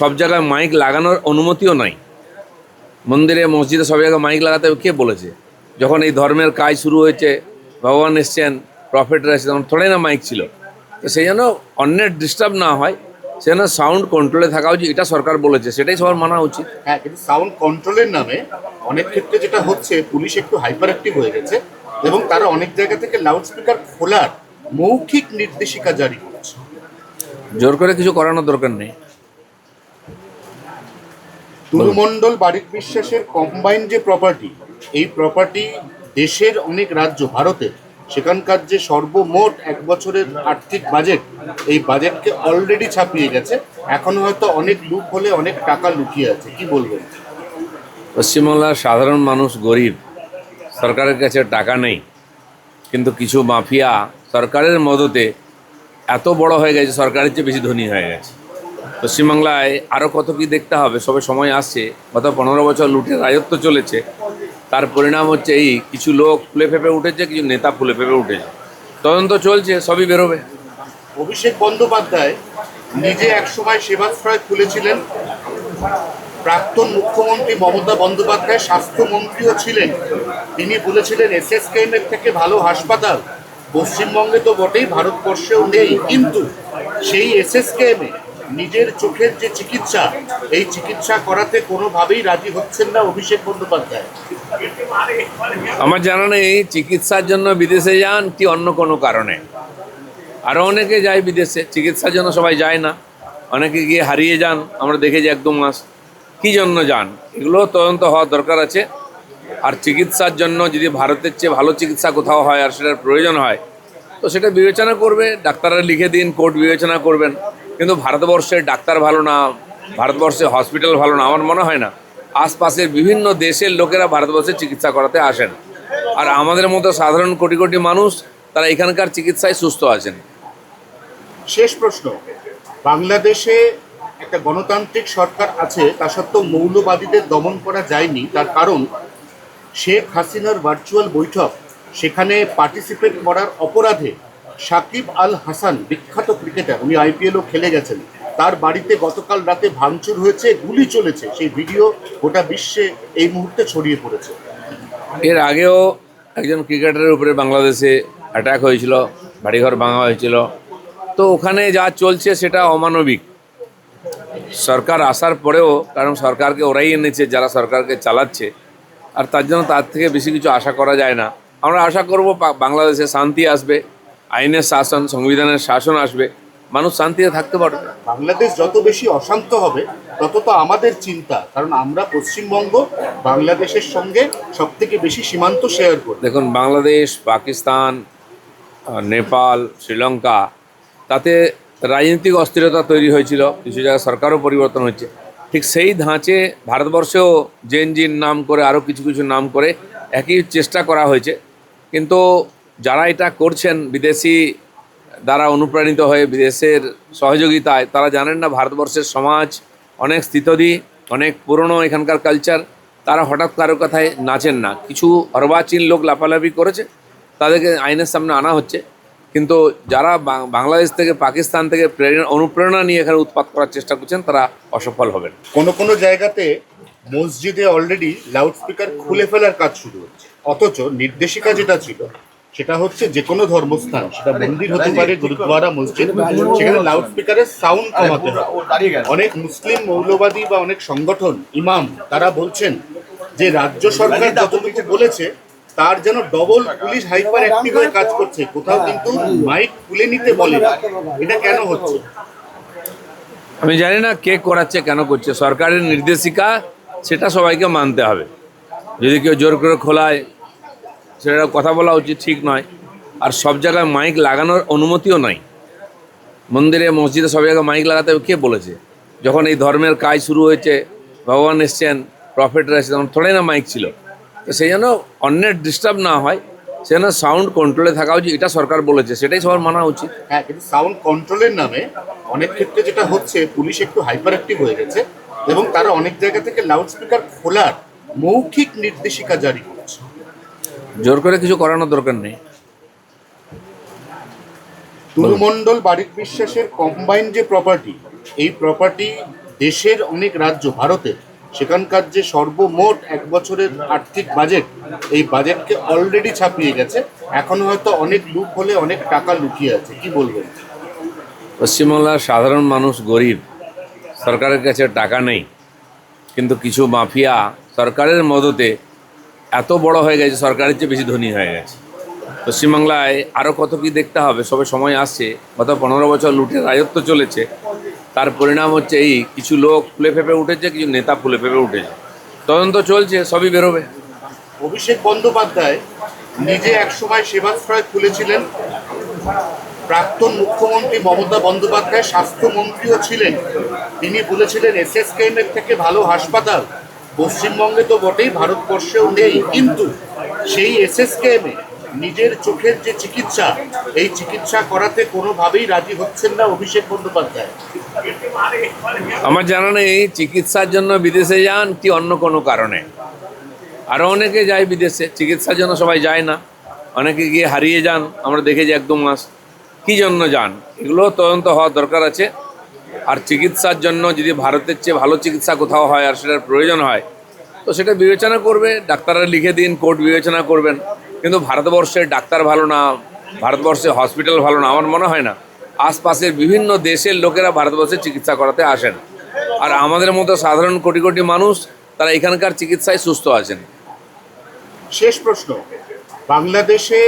সব জায়গায় মাইক লাগানোর অনুমতিও নাই। মন্দিরে মসজিদে সব জায়গায় মাইক লাগাতে হবে কে বলেছে? যখন এই ধর্মের কাজ শুরু হয়েছে, ভগবান এসছেন, প্রফেটরা এসেছেন, তখন থোড়াই না মাইক ছিল। তো সেই জন্য অন্যের ডিস্টার্ব না হয়, সেজন্য সাউন্ড কন্ট্রোলে থাকা উচিত, এটা সরকার বলেছে, সেটাই সবার মানা উচিত। হ্যাঁ, কিন্তু সাউন্ড কন্ট্রোলের নামে অনেক ক্ষেত্রে যেটা হচ্ছে, পুলিশ একটু হাইপার অ্যাক্টিভ হয়ে গেছে এবং তারা অনেক জায়গা থেকে লাউডস্পিকার খোলার মৌখিক নির্দেশিকা জারি করছে। জোর করে কিছু করানোর দরকার নেই। তুলুমণ্ডল বারিক বিশ্বাসের কম্বাইন যে প্রপার্টি, এই প্রপার্টি দেশের অনেক রাজ্য, ভারতের সেখানকার যে সর্বমোট এক বছরের আর্থিক বাজেট, এই বাজেটকে অলরেডি ছাপিয়ে গেছে। এখন হয়তো অনেক লুপ হলে অনেক টাকা লুকিয়ে আছে, কি বলবেন? পশ্চিমবাংলার সাধারণ মানুষ গরিব, সরকারের কাছে টাকা নেই, কিন্তু কিছু মাফিয়া সরকারের মদতে এত বড় হয়ে গেছে, সরকারের চেয়ে বেশি ধনী হয়ে গেছে। পশ্চিমবাংলায় আরও কত কি দেখতে হবে, সবে সময় আসছে। গত 15 বছর লুটের রাজত্ব চলেছে, তার পরিণাম হচ্ছে এই কিছু লোক ফুলে ফেপে উঠেছে, কিছু নেতা ফুলে ফেপে উঠেছে। তদন্ত চলছে, সবই বেরোবে। অভিষেক বন্দ্যোপাধ্যায় নিজে একসময় সেবাশ্রয় খুলেছিলেন। প্রাক্তন মুখ্যমন্ত্রী মমতা বন্দ্যোপাধ্যায় স্বাস্থ্যমন্ত্রীও ছিলেন। তিনি বলেছিলেন এসএসকেএমের থেকে ভালো হাসপাতাল পশ্চিমবঙ্গে তো বটেই, ভারতবর্ষেও নেই। কিন্তু সেই এসএসকেএমে নিজের চোখের যে চিকিৎসা, এই চিকিৎসা করাতে কোনোভাবেই রাজি হচ্ছেন না অভিষেক বন্দ্যোপাধ্যায়। আমার জানা নেই চিকিৎসার জন্য বিদেশে যান কি অন্য কোনো কারণে। আরও অনেকে যায় বিদেশে চিকিৎসার জন্য, সবাই যায় না। অনেকে গিয়ে হারিয়ে যান, আমরা দেখেছি 1-2 মাস। কী জন্য যান, এগুলো তদন্ত হওয়ার দরকার আছে। আর চিকিৎসার জন্য যদি ভারতের চেয়ে ভালো চিকিৎসা কোথাও হয় আর সেটার প্রয়োজন হয়, তো সেটা বিবেচনা করবে, ডাক্তাররা লিখে দিন, কোর্ট বিবেচনা করবেন। কিন্তু ভারতবর্ষের ডাক্তার ভালো না, ভারতবর্ষের হসপিটাল ভালো না, আমার মনে হয় না। আশপাশের বিভিন্ন দেশের লোকেরা ভারতবর্ষে চিকিৎসা করাতে আসেন, আর আমাদের মতো সাধারণ কোটি কোটি মানুষ তারা এখানকার চিকিৎসায় সুস্থ আছেন। শেষ প্রশ্ন, বাংলাদেশে একটা গণতান্ত্রিক সরকার আছে, তা সত্ত্বেও মৌলবাদীদের দমন করা যায়নি। তার কারণ শেখ হাসিনার ভার্চুয়াল বৈঠক, সেখানে পার্টিসিপেট করার অপরাধে সাকিব আল হাসান, বিখ্যাত ক্রিকেটার, উনি আইপিএলও খেলে গেছেন, তার বাড়িতে গতকাল রাতে ভাঙচুর হয়েছে, গুলি চলেছে। সেই ভিডিও গোটা বিশ্বে এই মুহূর্তে ছড়িয়ে পড়েছে। এর আগেও একজন ক্রিকেটারের উপরে বাংলাদেশে অ্যাটাক হয়েছিল, বাড়িঘর ভাঙা হয়েছিল। তো ওখানে যা চলছে সেটা অমানবিক। সরকার আসার পরেও, কারণ সরকারকে ওরাই এনেছে যারা সরকারকে চালাচ্ছে, আর তার জন্য তার থেকে বেশি কিছু আশা করা যায় না। আমরা আশা করব বাংলাদেশে শান্তি আসবে, আইনের শাসন, সংবিধানের শাসন আসবে, মানুষ শান্তিতে থাকতে পারবে। বাংলাদেশ যত বেশি অশান্ত হবে তত তো আমাদের চিন্তা, কারণ আমরা পশ্চিমবঙ্গ বাংলাদেশের সঙ্গে সব থেকে বেশি সীমান্ত শেয়ার করি। দেখুন, বাংলাদেশ, পাকিস্তান, নেপাল, শ্রীলঙ্কা, তাতে রাজনৈতিক অস্থিরতা তৈরি হয়েছিল, কিছু জায়গায় সরকারও পরিবর্তন হচ্ছে। ঠিক সেই ধাঁচে ভারতবর্ষেও জেনজির নাম করে, আরও কিছু কিছু নাম করে একই চেষ্টা করা হয়েছে। কিন্তু যারা এটা করছেন বিদেশি দ্বারা অনুপ্রাণিত হয়ে, বিদেশের সহযোগিতায়, তারা জানেন না ভারতবর্ষের সমাজ অনেক স্থিতধী, অনেক পুরনো এখানকার কালচার। তারা হঠাৎ কারো কথায় নাচেন না। কিছু অর্বাচীন লোক লাফালাফি করেছে, তাদেরকে আইনের সামনে আনা হচ্ছে। কিন্তু যারা বাংলাদেশ থেকে, পাকিস্তান থেকে অনুপ্রেরণা নিয়ে এখানে উৎপাত করার চেষ্টা করছেন, তারা অসফল হবেন। কোনো কোনো জায়গাতে মসজিদে অলরেডি লাউডস্পিকার খুলে ফেলার কাজ শুরু হচ্ছে, অথচ নির্দেশিকা যেটা ছিল সেটা হচ্ছে যে কোনো ধর্মস্থান, সেটা মন্দির হতে পারে, গুরুদ্বারা, মসজিদ, সেখানে লাউডস্পিকারের সাউন্ড কমাতে হবে। অনেক মুসলিম মৌলবাদী বা অনেক সংগঠন, ইমাম, তারা বলছেন যে রাজ্য সরকার যতটুকু বলেছে তার যেন ডবল পুলিশ হাইপার অ্যাক্টিভ হয়ে কাজ করছে, কোথাও কিন্তু মাইক খুলে নিতে বলে। এটা কেন হচ্ছে? আমি জানি না কে করাচ্ছে, কেন করছে। সরকারের নির্দেশিকা, সেটা সবাইকে মানতে হবে। যদি কেউ জোর করে খোলায়, সেটা কথা বলা উচিত, ঠিক নয়। আর সব জায়গায় মাইক লাগানোর অনুমতিও নাই। মন্দিরে মসজিদে সব জায়গায় মাইক লাগাতে হবে কে বলেছে? যখন এই ধর্মের কাজ শুরু হয়েছে, ভগবান এসছেন, প্রফেটরা এসেছেন, তখন থোড়াই না মাইক ছিল। তো সেই জন্য অন্যের ডিস্টার্ব না হয়, সেজন্য সাউন্ড কন্ট্রোলে থাকা উচিত, এটা সরকার বলেছে, সেটাই সবার মানা উচিত। হ্যাঁ, কিন্তু সাউন্ড কন্ট্রোলের নামে অনেক ক্ষেত্রে যেটা হচ্ছে, পুলিশ একটু হাইপার অ্যাক্টিভ হয়ে গেছে এবং তারা অনেক জায়গা থেকে লাউডস্পিকার খোলার মৌখিক নির্দেশিকা জারি করছে। জোর করে কিছু করানোর দরকার নেই। তুলুমণ্ডল বারিক বিশ্বাসের কম্বাইন যে প্রপার্টি, এই প্রপার্টি দেশের অনেক রাজ্য ভারতের সেখানকার যে সর্বমোট এক বছরের আর্থিক বাজেট, এই বাজেটকে অলরেডি ছাপিয়ে গেছে। এখন হয়তো অনেক লুপ হলে অনেক টাকা লুকিয়ে আছে, কি বলবেন? পশ্চিমবাংলার সাধারণ মানুষ গরিব, সরকারের কাছে টাকা নেই, কিন্তু কিছু মাফিয়া সরকারের মদতে এত বড় হয়ে গেছে, সরকারের চেয়ে বেশি ধনী হয়ে গেছে। পশ্চিমবাংলায় আরও কত কী দেখতে হবে, সবে সময় আসছে। গত 15 বছর লুটের রাজত্ব চলেছে, তার পরিণাম হচ্ছে এই কিছু লোক ফুলে ফেপে উঠেছে, কিছু নেতা ফুলে ফেপে উঠেছে। তদন্ত চলছে, সবই বেরোবে। অভিষেক বন্দ্যোপাধ্যায় নিজে একসময় সেবাশ্রয় খুলেছিলেন। প্রাক্তন মুখ্যমন্ত্রী মমতা বন্দ্যোপাধ্যায় স্বাস্থ্যমন্ত্রীও ছিলেন। তিনি বলেছিলেন এসএসকেএম এর থেকে ভালো হাসপাতাল পশ্চিমবঙ্গে তো বটেই, ভারতবর্ষেও নেই। কিন্তু সেই এসএসকেএম এ নিজের চোখের যে চিকিৎসা, এই চিকিৎসা করাতে কোনোভাবেই রাজি হচ্ছেন না অভিষেক বন্দ্যোপাধ্যায়। আমার জানা নেই চিকিৎসার জন্য বিদেশে যান কি অন্য কোনো কারণে। আরও অনেকে যায় বিদেশে চিকিৎসার জন্য, সবাই যায় না। অনেকে গিয়ে হারিয়ে যান, আমরা দেখেছি 1-2 মাস। কী জন্য যান, এগুলো তদন্ত হওয়ার দরকার আছে। আর চিকিৎসার জন্য যদি ভারতের চেয়ে ভালো চিকিৎসা কোথাও হয় আর সেটার প্রয়োজন হয়, তো সেটা বিবেচনা করবে, ডাক্তাররা লিখে দিন, কোর্ট বিবেচনা করবেন। কিন্তু ভারতবর্ষের ডাক্তার ভালো না, ভারতবর্ষের হসপিটাল ভালো না, আমার মনে হয় না। আশপাশের বিভিন্ন দেশের লোকেরা ভারতবর্ষে চিকিৎসা করাতে আসেন, আর আমাদের মতো সাধারণ কোটি কোটি মানুষ তারা এখানকার চিকিৎসায় সুস্থ আছেন। শেষ প্রশ্ন, বাংলাদেশে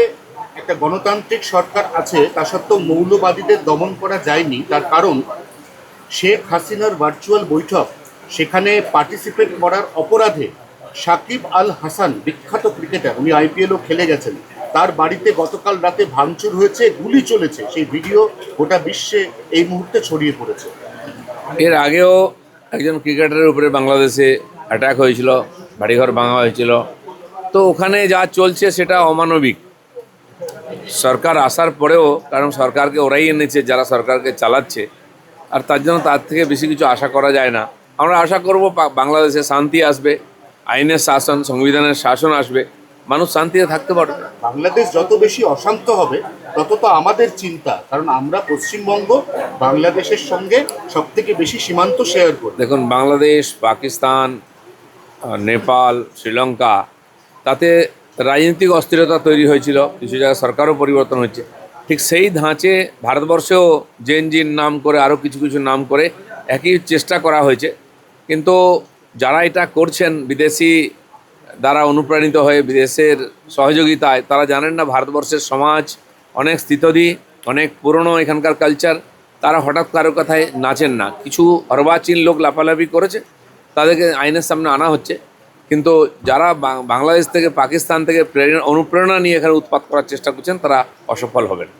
একটা গণতান্ত্রিক সরকার আছে, তা সত্ত্বেও মৌলবাদীদের দমন করা যায়নি। তার কারণ শেখ হাসিনার ভার্চুয়াল বৈঠক, সেখানে পার্টিসিপেট করার অপরাধে সাকিব আল হাসান, বিখ্যাত ক্রিকেটার, উনি আইপিএলও খেলে গেছেন, তার বাড়িতে গতকাল রাতে ভাঙচুর হয়েছে, গুলি চলেছে। সেই ভিডিও গোটা বিশ্বে এই মুহূর্তে ছড়িয়ে পড়েছে। এর আগেও একজন ক্রিকেটারের উপরে বাংলাদেশে অ্যাটাক হয়েছিল, বাড়িঘর ভাঙা হয়েছিল। তো ওখানে যা চলছে সেটা অমানবিক। সরকার আসার পরেও, কারণ সরকারকে ওরাই এনেছে যারা সরকারকে চালাচ্ছে, আর তার জন্য তার থেকে বেশি কিছু আশা করা যায় না। আমরা আশা করব বাংলাদেশে শান্তি আসবে, আইনের শাসন, সংবিধানের শাসন আসবে, মানুষ শান্তিতে থাকতে পারবে। বাংলাদেশ যত বেশি অশান্ত হবে তত তো আমাদের চিন্তা, কারণ আমরা পশ্চিমবঙ্গ বাংলাদেশের সঙ্গে সব থেকে বেশি সীমান্ত শেয়ার করি। দেখুন, বাংলাদেশ, পাকিস্তান, নেপাল, শ্রীলঙ্কা, তাতে রাজনৈতিক অস্থিরতা তৈরি হয়েছিল, কিছু জায়গায় সরকারও পরিবর্তন হচ্ছে। ঠিক সেই ধাঁচে ভারতবর্ষেও জেনজির নাম করে আরও কিছু কিছু নাম করে একই চেষ্টা করা হয়েছে। কিন্তু যারা এটা করছেন বিদেশি দ্বারা অনুপ্রাণিত হয়ে, বিদেশের সহযোগিতায়, তারা জানেন না ভারতবর্ষের সমাজ অনেক স্থিতধী, অনেক পুরনো এখানকার কালচার। তারা হঠাৎ কারো কথায় নাচেন না। কিছু অর্বাচীন লোক লাফালাফি করেছে, তাদেরকে আইনের সামনে আনা হচ্ছে। কিন্তু যারা বাংলাদেশ থেকে, পাকিস্তান থেকে অনুপ্রেরণা নিয়ে এখানে উৎপাত করার চেষ্টা করছেন, তারা অসফল হবেন।